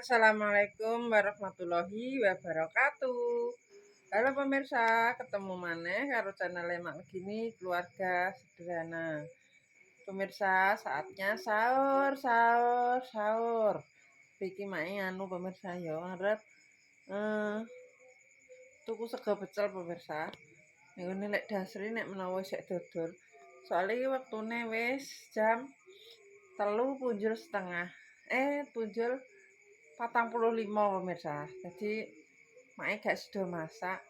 Assalamualaikum warahmatullahi wabarakatuh. Halo pemirsa, ketemu maneh karo channel Mak Gini Keluarga Sederhana. Pemirsa, saatnya sahur, sahur, sahur. Iki mae anu pemirsa yo arep tuku sego pecel pemirsa. Ngene lek dasri nek menawa sik dodol. Soale iki wektune wis jam 3:30. Punjul 45 pemirsa. Jadi mae gak sida masak.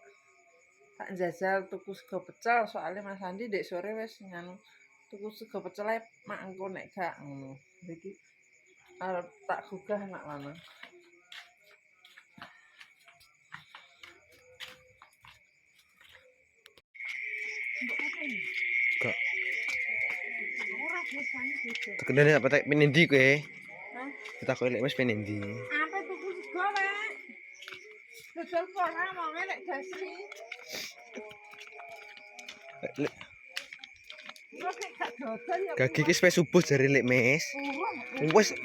Tak njajal tuku sego pecel soalnya Mas Andi ndek sore wis nganu tuku sego pecel ae mak engko nek gak ngono. Iki arep tak gugah nak lanang. Kak. Tekene apa tek penendi kowe? Hah? Kita kowe lek wis penendi. Apa tuku sego wae? Dodol ora mau lek dasri. Lek Kok gak dodol ya? gagi ki wis subuh jare lek mes. Wis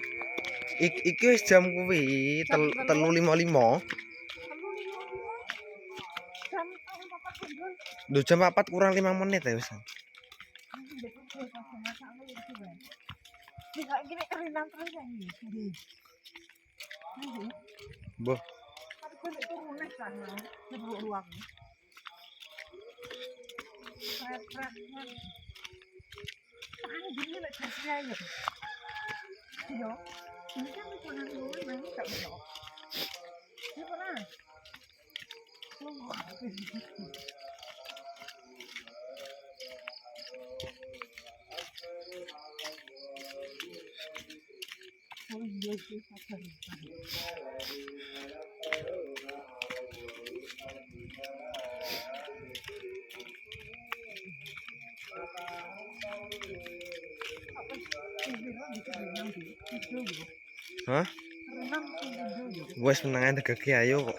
iki wis jam kuwi 3:55. Lho jam 4 kurang 5 menit ya wis. Mbah. Hah? Wes menangan tegake ayo kok.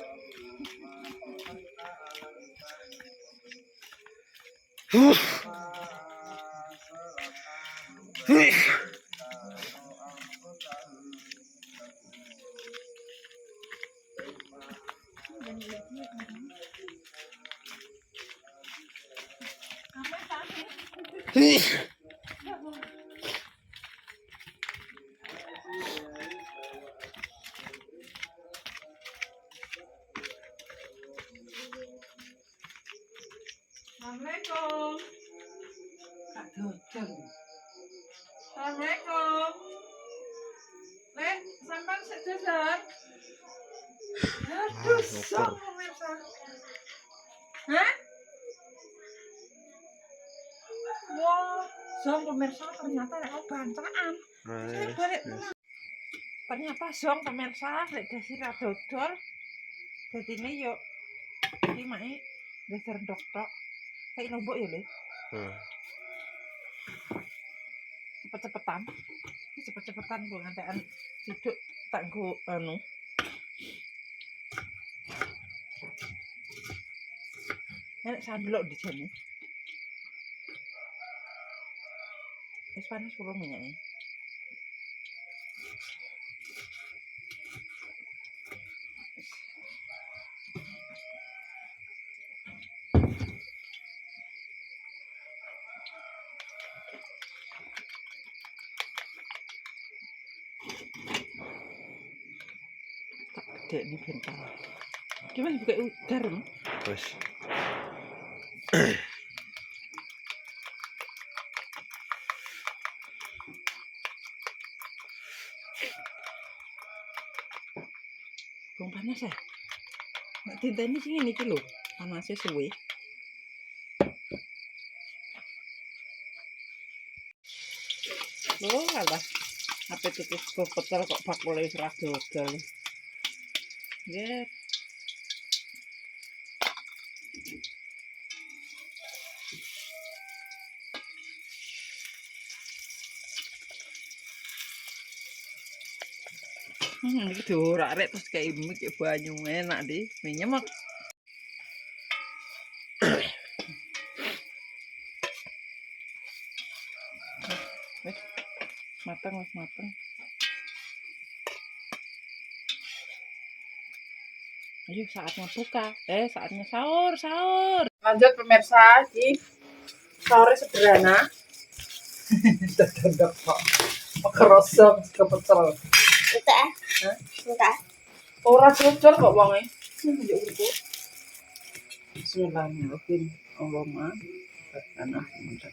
Assalamualaikum. Kak dodol. Assalamualaikum. Lek, sampean sik dodol? Aduh, sok pemirsa. Hah? Wah, zong pemirsa ternyata lek bantakan. Saya balik pulang. Ternyata zong pemirsa lek dasi ra dodol. Dadine yo iki mae dasar dokter. Kayak lombok ya, Le? Cepet-cepetan. Cepet-cepetan gue ngantekan siduk tak nggo anu. Enak sandlok di sini. Wis panas kulo minyaknya. Dek ini bentar. Gimana buka garam? Wes. Bong panas ya? Nek tinteni sing ngene iki lho, panase suwe. Loh, alah. Apa tuku sego pecel kok bakule wis ra dodol. Nggih. Iki diorak-rek terus kayak mik banyu enak di, minyemek. Wis mateng. Ayo saatnya buka. Saatnya sahur, sahur. Lanjut pemirsa, di sahur sederhana. Dadap kok. Kerosok ke pecel. Enggak. Enggak. Ora cocok kok wonge. Bismillahirrahmanirrahim. Allahumma barik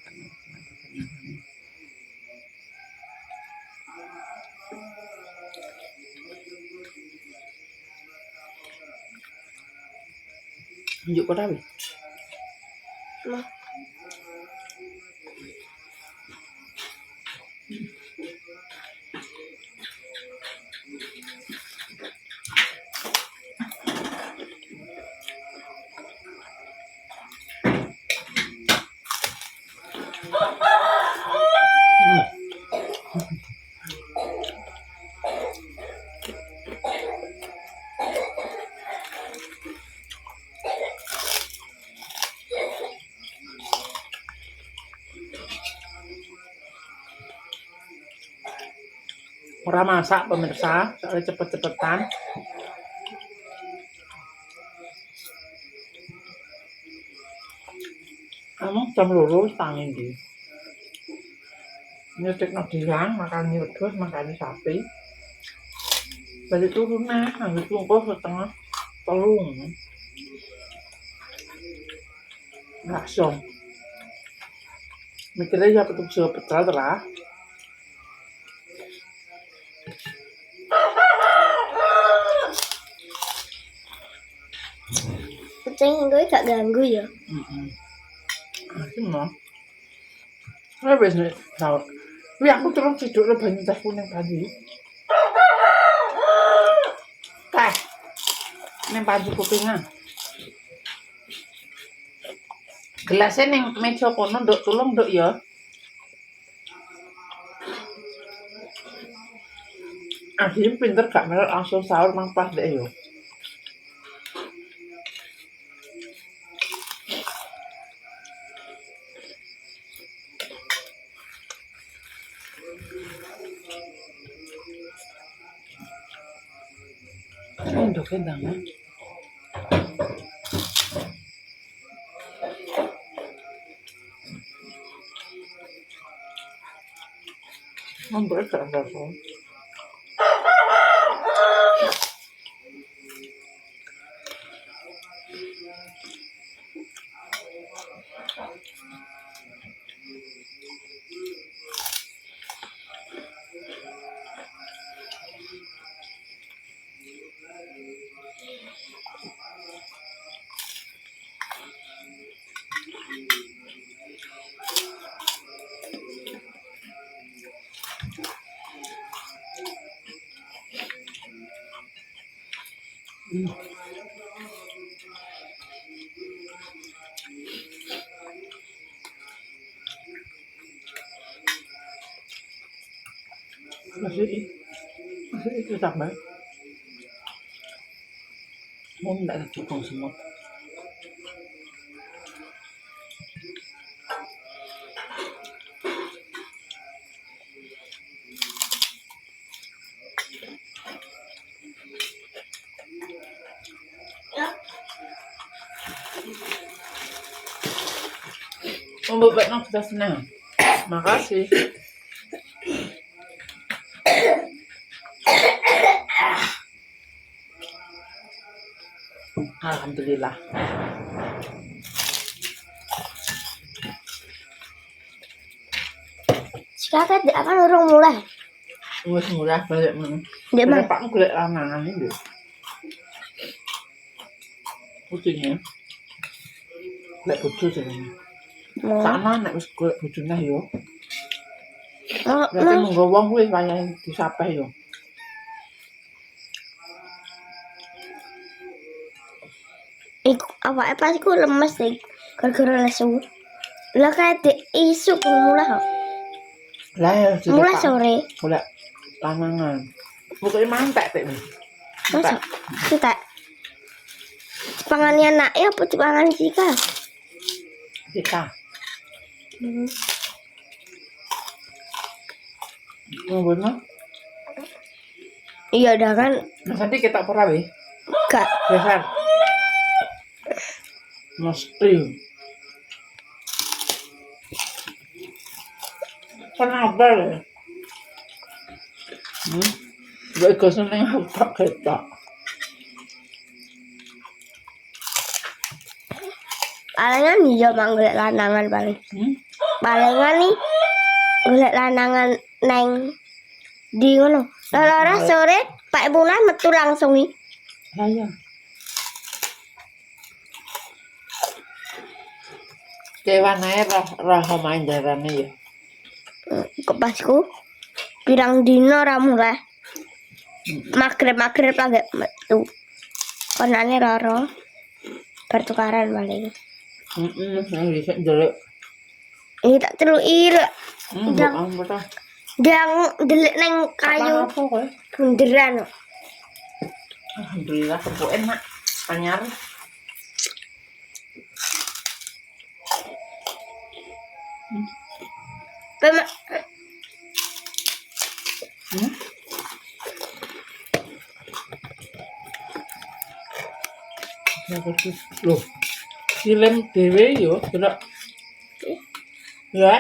Tunjuk kota weh. Mah. Ora masak pemirsa, soalnya cepet-cepetan. Kamu jam loro wis tangi iki. Nyetikno dilang, makan wedhus, makan sapi. Balik turun nah, ambil tunggu setengah telung. Langsung. Mikirnya ya petuk pecel lah. Kucing gue gak ganggu ya. Cuma wis nek tau. Wi aku terus tidur le banyu teh kuning tadi. Teh. Ning panci kupingan. Gelasnya ning meja kono nduk tulung nduk ya. Akhirnya pinter gak melok langsung sahur mang pas deh yo. Nduk endang. Memberi gak rasa. Masih itu tambah. Mau enggak ada cukong semua. Untuk baik kita senang. Makasih. Alhamdulillah. Sekarang dia akan orang mulai. Wes mulai balik mana? Dia mana? Pak golek lanangan ini. Putihnya. Lek bojo jenenge. Sama nek wis golek bojone yo. Berarti monggo wong kuwi wayahe disapeh yo. Iku awake pas iku lemes deh gara-gara lesu. Lah kayak di isu mulai kok. Lah ya Mulai sore. golek lanangan. Pokoke mantek tek. Masa? Kita pangannya anak ya apa pangan Cika? Kita. Ngono. Iya dah kan. Nah, tadi kita ora weh. Gak. Besan. Mesti. Kenapa ya? Gak ikut seneng apa kita. Palingan iya mang golek lanangan paling. Palingan nih golek lanangan neng di ngono. Lara sore Pak Bulan metu langsung nih. Ayo. Kewan ae roh main jarane ya. Kok pasku pirang dino ra mulai. Magrib lagi metu. Konane Roro pertukaran paling. Yang bisa jelek. Ini tak teluki lho. Bukan betul. Yang delik neng kayu Apa kowe? bunderan. Alhamdulillah kebo enak. Anyar. Pema Loh. Silem dhewe yo, delok. Ya.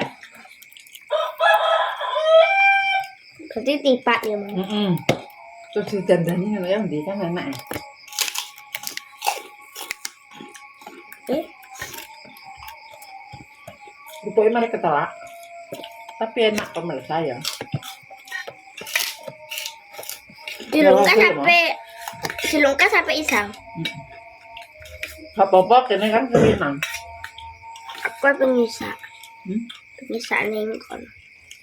berarti tiba ya, Mang. Terus didandani ngono ya ndi kan enak. Rupanya mereka ketelak. Tapi enak pemirsa ya. Dilungkas sampai isang. Gak apa-apa, kene kan kewinan. Aku pengisa. Pengisa neng kon.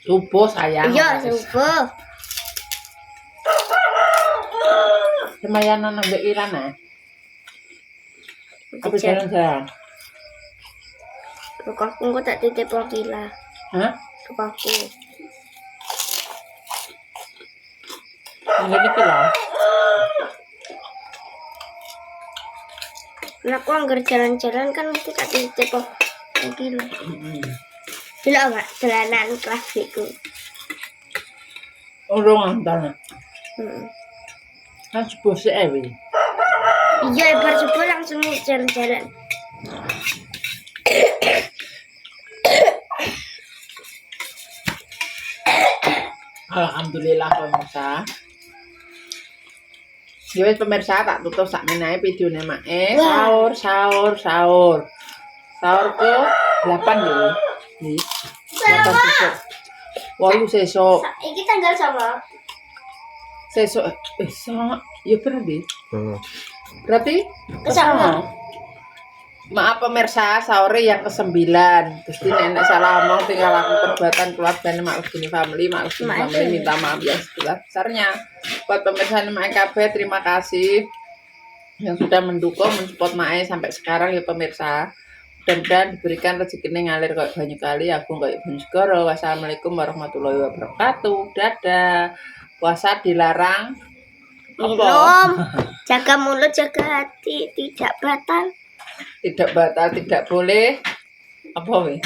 Subuh sayang. Iya, subuh. Semayanan ambek Irana. Apa jalan-jalan? Rumahku kok tak titip wakila. Hah? Rumahku. Ini kira. Nah, aku anggar jalan-jalan kan mesti tak titip wakila. Bila enggak jalanan klasikku. Urung antara. Kan subuh seewi. Iya, bar subuh langsung jalan-jalan. Alhamdulillah pemirsa. Ya wis pemirsa tak tutup sak menae videone mae. Sahur. Sahur ke 8 yo. Nih. 8 sesuk. 8 sesuk. Iki tanggal sama. Sesuk sama ya berarti. Berarti Sama. Maaf pemirsa, sahur yang ke-9. Gusti nenek salah ngomong tinggal aku perbuatan keluarga Maklum Gini Family minta maaf yang sebesar-besarnya. Buat pemirsa Mae KB, terima kasih yang sudah mendukung, mensupport Mae sampai sekarang ya pemirsa. Mudah-mudahan diberikan rezeki ngalir kayak banyak kali. Aku kayak banyak segoro. Wassalamualaikum warahmatullahi wabarakatuh. Dadah. Puasa dilarang. Minum. Jaga mulut, jaga hati, tidak batal. Tidak batal, tidak boleh. Apa weh?